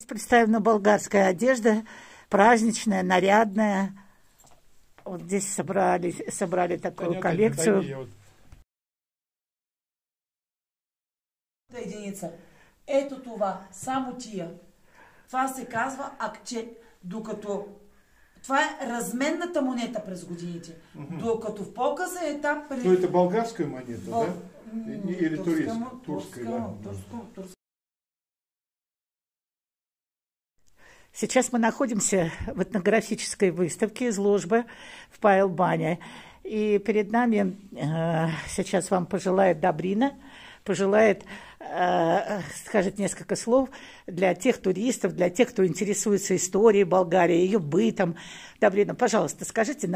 представлена болгарская одежда, праздничная, нарядная. Вот здесь собрали такую коллекцию. Единица. Ето това, само тия. Това се казва акче, докато това е разменната монета през годините. Докато в по-късен етап... Но это болгарская монета, да? Или турская? Да. Сейчас мы находимся в этнографической выставке «Изложба» в Паэльбане. И перед нами сейчас вам пожелает Добрина, скажет несколько слов для тех туристов, для тех, кто интересуется историей Болгарии, ее бытом. Добрина, пожалуйста, скажите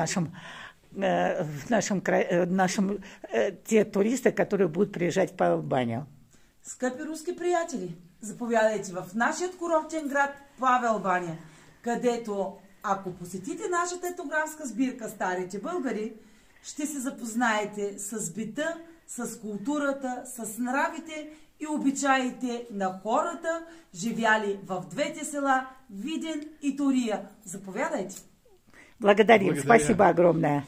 те туристы, которые будут приезжать в Павел-баню. Скъпи руски приятели, заповядайте в нашия курортен град Павел-баня, където, ако посетите нашата етнографска сбирка Старите българи, ще се запознаете с бита, с културата, с нравите и обичаите на хората, живяли в двете села Видин и Турия. Заповядайте! Благодарим. Спасибо огромное.